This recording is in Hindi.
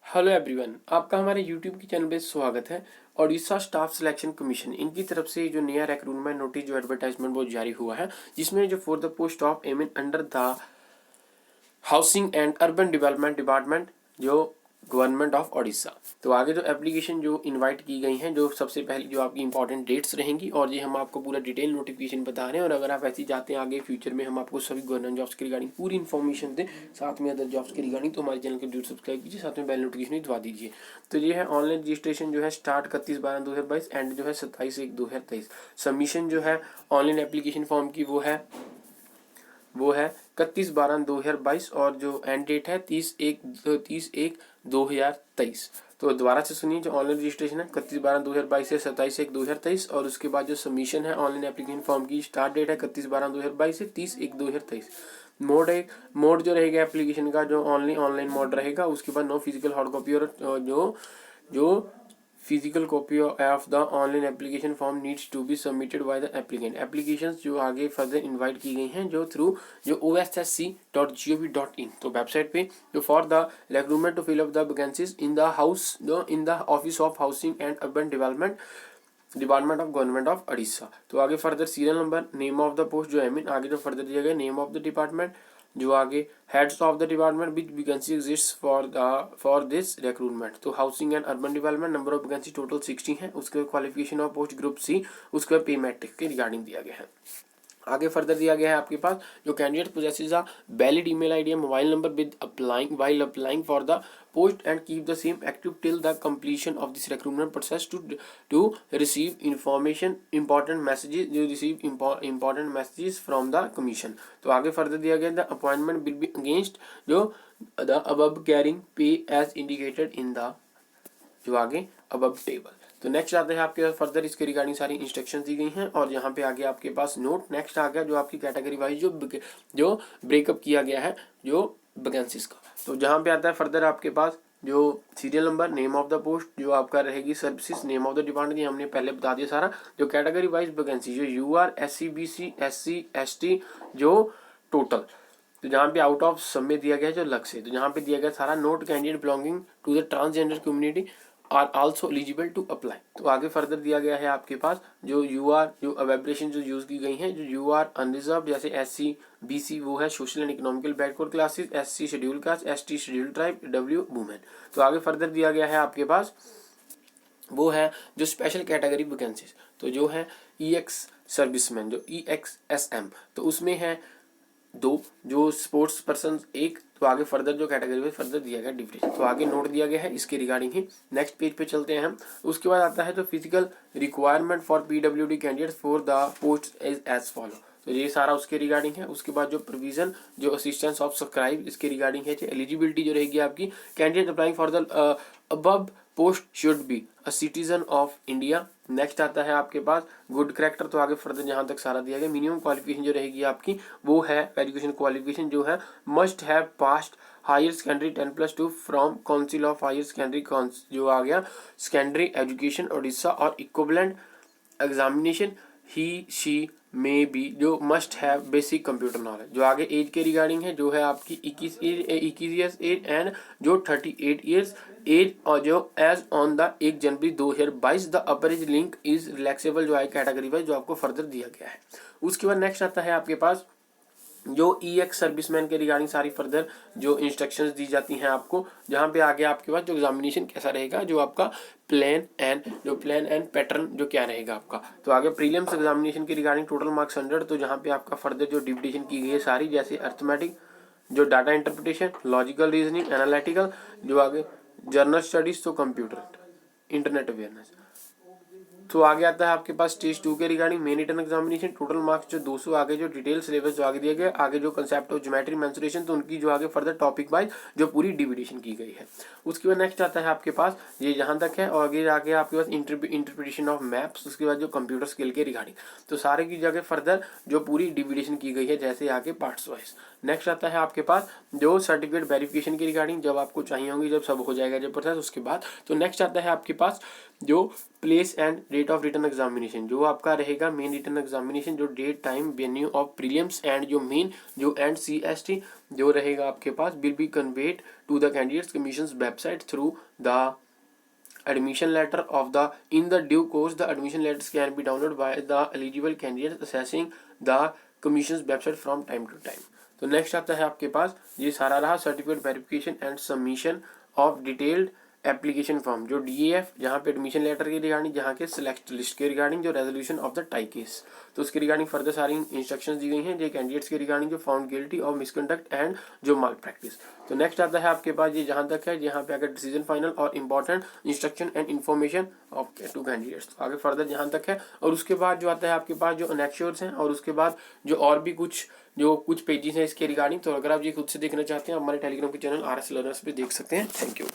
हेलो एवरीवन, आपका हमारे यूट्यूब के चैनल पे स्वागत है। ओडिशा स्टाफ सिलेक्शन कमीशन इनकी तरफ से जो नया रिक्रूटमेंट नोटिस जो एडवर्टाइजमेंट वो जारी हुआ है, जिसमें जो for the post of M in under the housing and urban development department जो गवर्नमेंट ऑफ ओडिशा। तो आगे जो एप्लीकेशन जो इनवाइट की गई हैं, जो सबसे पहले जो आपकी इंपॉर्टेंट डेट्स रहेंगी और ये हम आपको पूरा डिटेल नोटिफिकेशन बता रहे हैं। और अगर आप ऐसे ही चाहते हैं आगे फ्यूचर में हम आपको सभी गवर्नमेंट जॉब्स के रिगार्डिंग पूरी इन्फॉर्मेशन दें, साथ में अदर जॉब्स के रिगार्डिंग, तो हमारे चैनल को जरूर सब्सक्राइब कीजिए, साथ में बेल नोटिफिकेशन भी दबा दीजिए। तो ये है ऑनलाइन रजिस्ट्रेशन जो है स्टार्ट 31/12/2022 एंड जो है 27/1/2023। सबमिशन जो है ऑनलाइन एप्लीकेशन फॉर्म की वो है 31/12/2022 और जो एंड डेट है 30/1/2023। तो दोबारा से सुनिए, जो ऑनलाइन रजिस्ट्रेशन है 31/12/2022 से 27/1/2023 और उसके बाद जो सबमिशन है ऑनलाइन एप्लीकेशन फॉर्म की स्टार्ट डेट है 31/12/2022 से 30/1/2023। मोड जो रहेगा एप्लीकेशन का, जो ऑनलाइन मोड रहेगा। उसके बाद नो फिजिकल हार्ड कॉपी और जो physical copy of the online application form needs to be submitted by the applicant. Applications जो आगे फर्दर इनवाइट की गई हैं जो थ्रू जो ossc.gov.in, तो वेबसाइट पे जो for the recruitment to fill up the vacancies in the office of housing and urban development department of government of Orissa. तो आगे further serial number, name of the post जो है आगे जो फर्दर दिया गया, नेम ऑफ द डिपार्टमेंट, जो आगे heads of the department which vacancy exist for this recruitment. तो housing and urban development number of vacancy total 60 है। उसके qualification of post group C, उसके बाद पे मैट्रिक के रिगार्डिंग दिया गया है। आगे फर्दर दिया गया है आपके पास जो candidate possesses a valid email ID and mobile number with applying while applying for the post and keep the same active till the completion of this recruitment process to receive information important messages, जो receive important messages from the commission. तो आगे फर्दर दिया गया the appointment will be against जो the above carrying pay as indicated in the जो आगे अबव टेबल। तो नेक्स्ट आते हैं आपके पास फर्दर इसके रिगार्डिंग सारी इंस्ट्रक्शंस दी गई हैं और यहाँ पे आगे आपके पास नोट नेक्स्ट आ गया जो आपकी कैटेगरी वाइज जो ब्रेकअप किया गया है जो वैकेंसीज का। तो जहाँ पे आता है फर्दर आपके पास जो serial number, name of the post जो आपका रहेगी, services, name of the department, ये हमने पहले बता दिया सारा। जो कैटेगरी वाइज वैकेंसी जो UR, SC BC SC ST जो टोटल, तो जहाँ पे आउट ऑफ सब में दिया गया है जो अलग से, तो जहाँ पे दिया गया सारा note candidate belonging to the transgender community are also eligible to apply. तो आगे फर्दर दिया गया है आपके पास जो यूआर जो अवेब्रेशन जो यूज की गई हैं, जो यूआर अनरिजर्व जैसे SC BC वो है social and economical backward classes, SC schedule caste, ST schedule tribe, W women. तो आगे फर्दर दिया गया है आपके पास वो है जो स्पेशल कैटेगरी वैकेंसीज, तो जो है EX सर्विसमैन जो EXSM, तो उसमें है 2, जो स्पोर्ट्स पर्सन 1। तो आगे फर्दर जो कैटेगरी में फर्दर दिया गया डिविजन, तो आगे नोट दिया गया है इसके रिगार्डिंग ही। नेक्स्ट पेज पे चलते हैं हम। उसके बाद आता है जो physical requirement for PWD candidate for the post is as follow. तो ये सारा उसके रिगार्डिंग है। उसके बाद जो प्रोविजन जो असिस्टेंस ऑफ सब्सक्राइब इसके रिगार्डिंग है। एलिजिबिलिटी जो रहेगी आपकी, candidate applying for the above post should be a citizen of India. Next आता है आपके पास गुड करेक्टर, तो आगे फर्दर जहां तक सारा दिया गया। मिनिमम क्वालिफिकेशन जो रहेगी आपकी वो है एजुकेशन क्वालिफिकेशन जो है must have passed higher secondary 10+2 from council of higher secondary जो आ गया सेकेंडरी एजुकेशन उड़ीसा और equivalent examination he she may be जो must have basic computer knowledge. जो आगे एज के रिगार्डिंग है जो है आपकी 21 ईयर्स एज एंड जो 38 ईयर्स एज और जो age on the 1 January 2022 the upper age link is relaxable जो है कैटेगरी वाइज जो आपको फर्दर दिया गया है। उसके बाद नेक्स्ट आता है आपके पास जो EX सर्विसमैन के रिगार्डिंग सारी फर्दर जो इंस्ट्रक्शंस दी जाती हैं आपको, जहाँ पे आगे आपके पास जो एग्जामिनेशन कैसा रहेगा, जो आपका प्लान एंड पैटर्न जो क्या रहेगा आपका। तो आगे प्रीलिम्स एग्जामिनेशन के रिगार्डिंग टोटल मार्क्स 100, तो जहाँ पे आपका फर्दर जो डिविडेशन की गई है सारी, जैसे अर्थमेटिक जो data interpretation, logical reasoning, analytical, जो आगे जर्नल स्टडीज, तो कंप्यूटर इंटरनेट अवेयरनेस। तो आगे आता है आपके पास स्टेज 2 के regarding main written examination, total marks जो 200, आगे जो डिटेल सिलेबस जो आगे दिया गया, आगे जो कंसेप्ट ऑफ ज्योमेट्री मेंसुरेशन, तो उनकी जो आगे फर्दर टॉपिक वाइज जो पूरी डिविडेशन की गई है। उसके बाद नेक्स्ट आता है आपके पास ये जहां तक है, और आगे आपके पास इंटरप्रिटेशन ऑफ मैप्स, उसके बाद जो कंप्यूटर स्किल के रिगार्डिंग, तो सारे की जगह फर्दर जो पूरी डिविडेशन की गई है जैसे आगे पार्ट्स वाइज। नेक्स्ट आता है आपके पास जो सर्टिफिकेट वेरिफिकेशन की रिगार्डिंग, जब आपको चाहिए होंगी जब सब हो जाएगा जब प्रोसेस उसके बाद। तो नेक्स्ट आता है आपके पास जो place and date of written examination, जो आपका रहेगा मेन रिटन एग्जामिनेशन, जो date time venue of prelims and जो मेन जो एंड CST जो रहेगा आपके पास will be conveyed to the candidates commission website through the admission letter of the in the due course. The admission letters can be downloaded by the eligible candidates accessing the commission's website from time to time. तो नेक्स्ट आता है आपके पास ये सारा रहा certificate verification and submission of detailed application form, जो DAF जहाँ पे एडमिशन लेटर के रिगार्डिंग, जहाँ के सिलेक्ट लिस्ट के रिगार्डिंग, जो resolution of the tie case, तो उसके रिगार्डिंग फर्दर सारी इंस्ट्रक्शंस दी गई हैं जो कैंडिडेट्स के रिगार्डिंग जो found guilty of misconduct and जो माल प्रैक्टिस। तो नेक्स्ट आता है आपके पास ये जहाँ तक है यहाँ पे अगर डिसीजन फाइनल और important instruction and information of to candidates, तो आगे फर्दर जहाँ तक है। और उसके बाद जो आता है आपके पास जो अनेक्श्योर्स हैं और उसके बाद जो और भी कुछ पेजेस हैं इसके रिगार्डिंग। तो अगर आप ये खुद से देखना चाहते हैं हमारे टेलीग्राम के चैनल RS लर्नर्स पे देख सकते हैं। Thank you.